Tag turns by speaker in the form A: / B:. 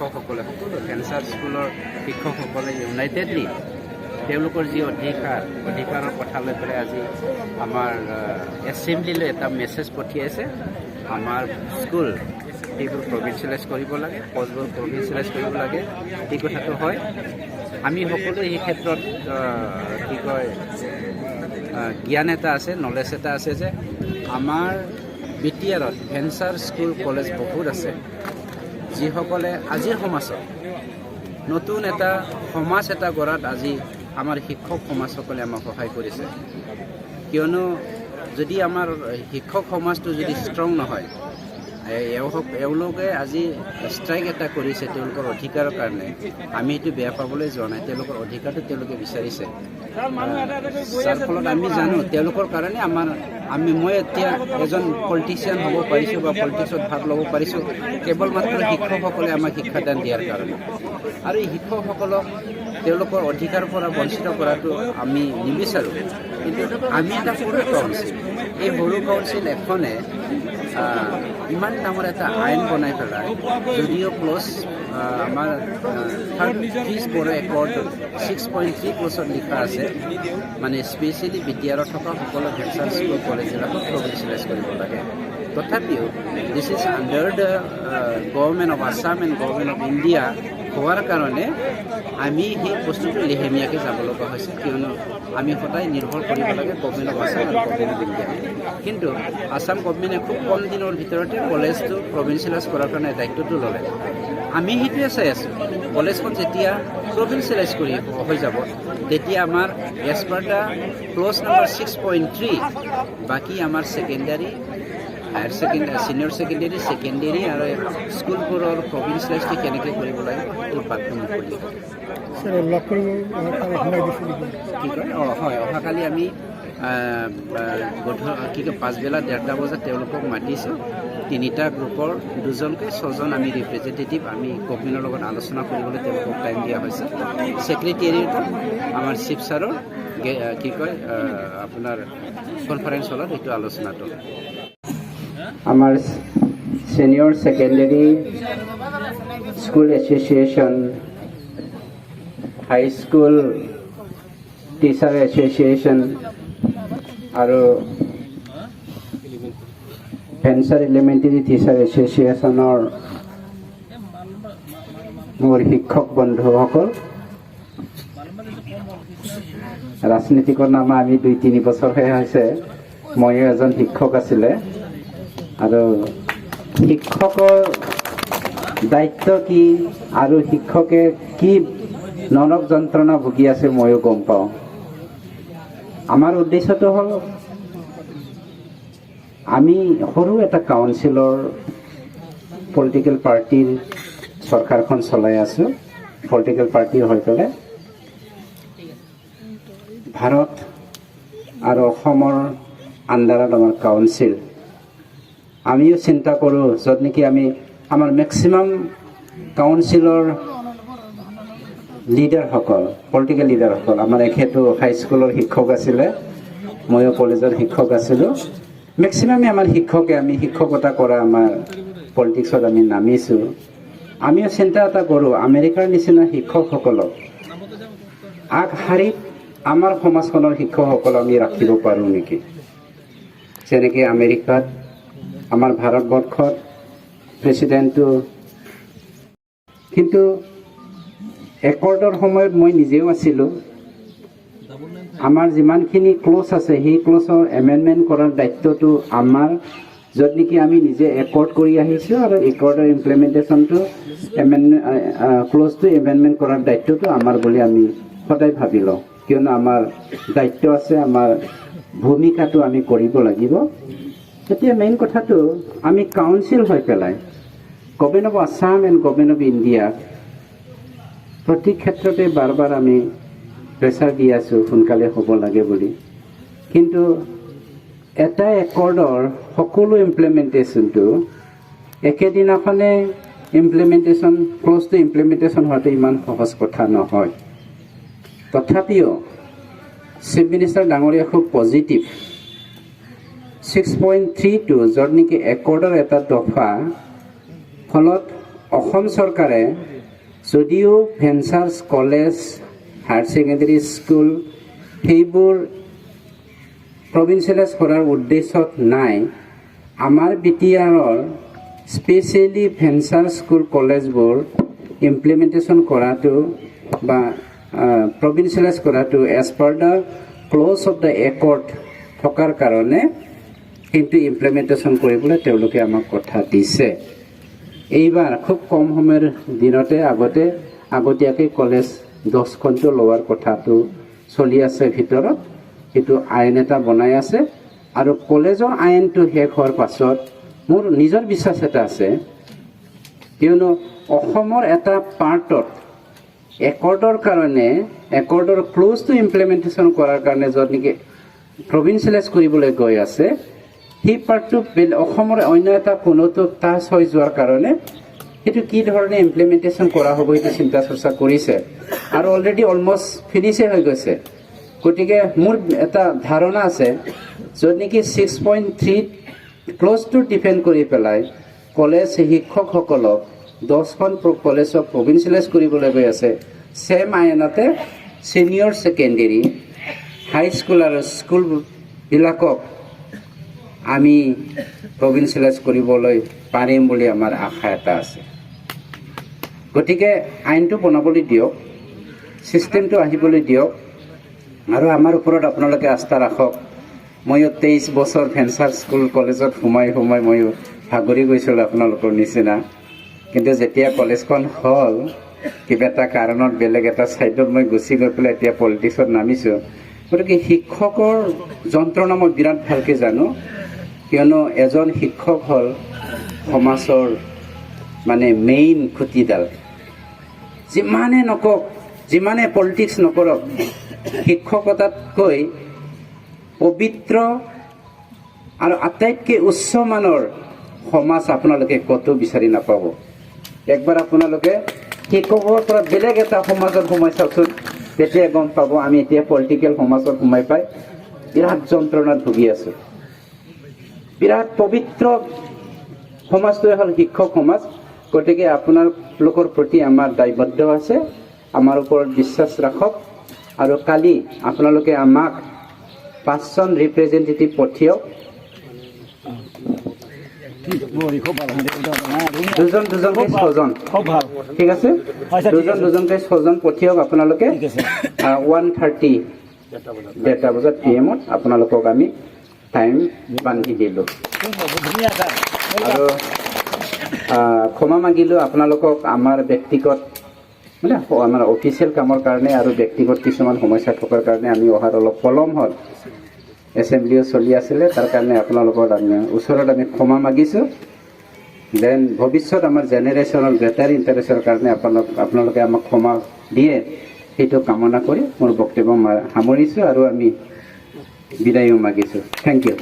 A: শিক্ষকসকলে সকলো কেঞ্চাৰ স্কুলৰ শিক্ষকসকলে ইউনাইটেডলি তেওঁলোকৰ যি অধিকাৰৰ কথা লৈ পেলাই আজি আমাৰ এছেম্বলিলৈ এটা মেছেজ পঠিয়াইছে আমাৰ স্কুল সেইবোৰ প্ৰভিঞ্চিয়েলাইজ কৰিব লাগে পষ্টবোৰ প্ৰভিঞ্চিয়েলাইজ কৰিব লাগে এই কথাটো হয় আমি সকলোৱে এই ক্ষেত্ৰত কি কয় জ্ঞান এটা আছে নলেজ এটা আছে যে আমাৰ BTRত ভেঞ্চাৰ স্কুল কলেজ বহুত আছে যিসকলে আজিৰ সমাজত নতুন এটা সমাজ এটা গঢ়াত আজি আমাৰ শিক্ষক সমাজসকলে আমাক সহায় কৰিছে কিয়নো যদি আমাৰ শিক্ষক সমাজটো যদি ষ্ট্ৰং নহয় এওঁলোকে আজি ষ্ট্ৰাইক এটা কৰিছে তেওঁলোকৰ অধিকাৰৰ কাৰণে আমি এইটো বেয়া পাবলৈ যোৱা নাই তেওঁলোকৰ অধিকাৰটো তেওঁলোকে বিচাৰিছে যাৰ ফলত আমি জানো তেওঁলোকৰ কাৰণে মই এতিয়া এজন পলিটিচিয়ান হ'ব পাৰিছোঁ বা পলিটিক্সত ভাগ ল'ব পাৰিছোঁ কেৱল মাত্ৰ শিক্ষকসকলে আমাক শিক্ষাদান দিয়াৰ কাৰণে আৰু এই শিক্ষকসকলক তেওঁলোকৰ অধিকাৰৰ পৰা বঞ্চিত কৰাটো আমি নিবিচাৰোঁ কিন্তু আমি এটা সৰু কাউন্সিল এই সৰু কাউন্সিল এখনে ইমান ডাঙৰ এটা আইন বনাই পেলাই যদিও ক্লজ আমাৰ ফিজ বড় একৰ্ড 6.3 ক্লজত লিখা আছে মানে স্পেচিয়েলি BTRত থকা সকলো ভেঞ্চাৰ স্কুল কলেজবিলাকক প্ৰভিঞ্চিয়েলাইজ কৰিব লাগে তথাপিও this is under the government of Assam and government of India হোৱাৰ কাৰণে আমি সেই বস্তুটো লেহেমীয়াকৈ যাব লগা হৈছে কিয়নো আমি সদায় নিৰ্ভৰ কৰিব লাগে গভৰ্ণমেণ্ট অফ আছাম আৰু গভৰ্ণমেণ্ট অফ ইণ্ডিয়া কিন্তু আছাম গভৰ্ণমেণ্টে খুব কম দিনৰ ভিতৰতে কলেজটো প্ৰভিঞ্চিয়েলাইজ কৰাৰ কাৰণে দায়িত্বটো ল'লে আমি সেইটোৱে চাই আছোঁ কলেজখন যেতিয়া প্ৰভিঞ্চিয়েলাইজ কৰি হৈ যাব তেতিয়া আমাৰ as per the clause number 6.3 বাকী আমাৰ secondary higher secondary senior secondary আৰু স্কুলবোৰৰ প্ৰভিঞ্চিয়েলাইজটো কেনেকৈ কৰিব লাগে সেইটো বাটটো মুকলি কি কয় হয় অহাকালি আমি পাছবেলা 1:30 বজাত তেওঁলোকক মাতিছোঁ 3টা গ্ৰুপৰ 2জনকৈ 6জন আমি ৰিপ্ৰেজেণ্টেটিভ আমি গভৰ্ণমেণ্টৰ লগত আলোচনা কৰিবলৈ তেওঁলোকক টাইম দিয়া হৈছে ছেক্ৰেটেৰিয়েটত আমাৰ চিফ ছাৰৰ কি কয় আপোনাৰ কনফাৰেন্স হলত এইটো আলোচনাটো আমাৰ ছিনিয়ৰ ছেকেণ্ডেৰী স্কুল এছ'চিয়েশ্যন হাই স্কুল টিচাৰ এছ'চিয়েশ্যন আৰু ভেঞ্চাৰ এলিমেণ্টেৰী টিচাৰ এছ'চিয়েশ্যনৰ মোৰ শিক্ষক বন্ধুসকল ৰাজনীতিকৰ নামা আমি 2-3 বছৰহে হৈছে ময়ো এজন শিক্ষক আছিলে আৰু শিক্ষকৰ দায়িত্ব কি আৰু শিক্ষকে কি নৰক যন্ত্ৰণা ভুগি আছে ময়ো গম পাওঁ আমাৰ উদ্দেশ্যটো হ'ল আমি সৰু এটা কাউন্সিলৰ পলিটিকেল পাৰ্টিৰ চৰকাৰখন চলাই আছোঁ পলিটিকেল পাৰ্টি হৈ পেলাই ভাৰত আৰু অসমৰ আণ্ডাৰত আমাৰ কাউন্সিল আমিও চিন্তা কৰোঁ য'ত নেকি আমাৰ মেক্সিমাম কাউন্সিলৰ লিডাৰসকল পলিটিকেল লিডাৰসকল আমাৰ এখেতো হাইস্কুলৰ শিক্ষক আছিলে ময়ো কলেজৰ শিক্ষক আছিলোঁ মেক্সিমামে আমাৰ শিক্ষকে আমি শিক্ষকতা কৰা আমাৰ পলিটিক্সত আমি নামিছোঁ আমিও চিন্তা এটা কৰোঁ আমেৰিকাৰ নিচিনা শিক্ষকসকলক আগশাৰীত আমাৰ সমাজখনৰ শিক্ষকসকল আমি ৰাখিব পাৰোঁ নেকি যেনেকৈ আমেৰিকাত আমাৰ ভাৰতবৰ্ষত প্ৰেচিডেণ্টটো কিন্তু একৰ্ডৰ সময়ত মই নিজেও আছিলোঁ আমাৰ যিমানখিনি ক্লজ আছে সেই ক্লজৰ এমেণ্ডমেণ্ট কৰাৰ দায়িত্বটো আমাৰ য'ত নেকি আমি নিজে একৰ্ড কৰি আহিছোঁ আৰু একৰ্ডৰ ইমপ্লিমেণ্টেশ্যনটো ক্লজটো এমেণ্ডমেণ্ট কৰাৰ দায়িত্বটো আমাৰ বুলি আমি সদায় ভাবি লওঁ কিয়নো আমাৰ দায়িত্ব আছে আমাৰ ভূমিকাটো আমি কৰিব লাগিব এতিয়া মেইন কথাটো আমি কাউন্সিল হৈ পেলাই government of Assam and government of India প্ৰতি ক্ষেত্ৰতে বাৰ বাৰ আমি প্ৰেছাৰ দি আছোঁ সোনকালে হ'ব লাগে বুলি কিন্তু এটা একৰ্ডৰ সকলো ইমপ্লিমেণ্টেশ্যনটো একেদিনাখনে ক্লজটো ইমপ্লিমেণ্টেশ্যন হোৱাটো ইমান সহজ কথা নহয় তথাপিও চিফ মিনিষ্টাৰ ডাঙৰীয়া খুব পজিটিভ 6.32 য'ত নেকি একৰ্ডৰ এটা দফা ফলত অসম চৰকাৰে যদিও ventures college higher secondary school সেইবোৰ প্ৰভিঞ্চিয়েলাইজ কৰাৰ উদ্দেশ্যত নাই, আমাৰ BTRৰ স্পেচিয়েলি ভেঞ্চাৰ স্কুল কলেজবোৰ ইমপ্লিমেণ্টেশ্যন কৰাটো বা প্ৰভিঞ্চিয়েলাইজ কৰাটো as per the clause of the accord থকাৰ কাৰণে কিন্তু ইমপ্লিমেণ্টেশ্যন কৰিবলৈ তেওঁলোকে আমাক কথা দিছে। এইবাৰ খুব কম সময়ৰ দিনতে আগতীয়াকৈ কলেজ 10খনটো লোৱাৰ কথাটো চলি আছে ভিতৰত, সেইটো আইন এটা বনাই আছে। আৰু কলেজৰ আইনটো শেষ হোৱাৰ পাছত মোৰ নিজৰ বিশ্বাস এটা আছে, কিয়নো অসমৰ এটা পাৰ্টত একৰ্ডৰ কাৰণে একৰ্ডৰ ক্লজটো ইমপ্লিমেণ্টেশ্যন কৰাৰ কাৰণে য'ত নেকি প্ৰভিঞ্চিয়েলাইজ কৰিবলৈ গৈ আছে, সেই পাৰ্টটো অসমৰ অন্য এটা কোনোটো টাচ হৈ যোৱাৰ কাৰণে সেইটো কি ধৰণে ইমপ্লিমেণ্টেশ্যন কৰা হ'ব সেইটো চিন্তা চৰ্চা কৰিছে আৰু অলৰেডি অলমষ্ট ফিনিছে হৈ গৈছে। গতিকে মোৰ এটা ধাৰণা আছে, য'ত নেকি 6.3 ক্লজটো ডিপেণ্ড কৰি পেলাই কলেজ শিক্ষকসকলক 10খন কলেজক প্ৰভিঞ্চিয়েলাইজ কৰিবলৈ গৈ আছে। ছেম আইনতে ছিনিয়ৰ ছেকেণ্ডেৰী হাইস্কুল আৰু স্কুলবিলাকক আমি প্ৰভিঞ্চিয়েলাইজ কৰিবলৈ পাৰিম বুলি আমাৰ আশা এটা আছে। গতিকে আইনটো বনাবলৈ দিয়ক, ছিষ্টেমটো আহিবলৈ দিয়ক আৰু আমাৰ ওপৰত আপোনালোকে আস্থা ৰাখক। ময়ো 23 বছৰ ভেঞ্চাৰ স্কুল কলেজত সোমাই ময়ো ভাগৰি গৈছিলোঁ আপোনালোকৰ নিচিনা, কিন্তু যেতিয়া কলেজখন হ'ল কিবা এটা কাৰণত বেলেগ এটা ছাইডত মই গুচি গৈ পেলাই এতিয়া পলিটিক্সত নামিছোঁ। গতিকে শিক্ষকৰ যন্ত্ৰণা মই বিৰাট ভালকৈ জানো, কিয়নো এজন শিক্ষক হ'ল সমাজৰ মানে মেইন খুঁটিডাল। যিমানে নকওক, যিমানে পলিটিক্স নকৰক, শিক্ষকতাতকৈ পবিত্ৰ আৰু আটাইতকৈ উচ্চ মানৰ সমাজ আপোনালোকে ক'তো বিচাৰি নাপাব। একবাৰ আপোনালোকে শিক্ষকৰ পৰা বেলেগ এটা সমাজত সোমাই চাওকচোন, তেতিয়া গম পাব আমি এতিয়া পলিটিকেল সমাজত সোমাই পাই বিৰাট যন্ত্ৰণাত ভুগি আছোঁ। বিৰাট পবিত্ৰ সমাজটোৱে হ'ল শিক্ষক সমাজ। গতিকে আপোনালোকৰ প্ৰতি আমাৰ দায়বদ্ধ আছে, আমাৰ ওপৰত বিশ্বাস ৰাখক আৰু কালি আপোনালোকে আমাক 5জন ৰিপ্ৰেজেণ্টেটিভ পঠিয়াওক, দুজনকৈ 6জন, ঠিক আছে? দুজনকৈ 6জন পঠিয়াওক আপোনালোকে। 1:30 ডেৰটা বজাত PM-ত আপোনালোকক আমি টাইম বান্ধি দিলোঁ আৰু ক্ষমা মাগিলোঁ আপোনালোকক। আমাৰ ব্যক্তিগত মানে আমাৰ অফিচিয়েল কামৰ কাৰণে আৰু ব্যক্তিগত কিছুমান সমস্যা থকাৰ কাৰণে আমি অহাৰ অলপ পলম হ'ল। এছেম্বলিও চলি আছিলে, তাৰ কাৰণে আপোনালোকৰ ওচৰত আমি ক্ষমা মাগিছোঁ। দেন ভৱিষ্যত আমাৰ জেনেৰেশ্যনৰ গ্ৰেটাৰ ইণ্টাৰেষ্টৰ কাৰণে আপোনালোকে আমাক ক্ষমা দিয়ে, সেইটো কামনা কৰি মোৰ বক্তব্য সামৰিছোঁ আৰু আমি বিদায়ো মাগিছোঁ। Thank U.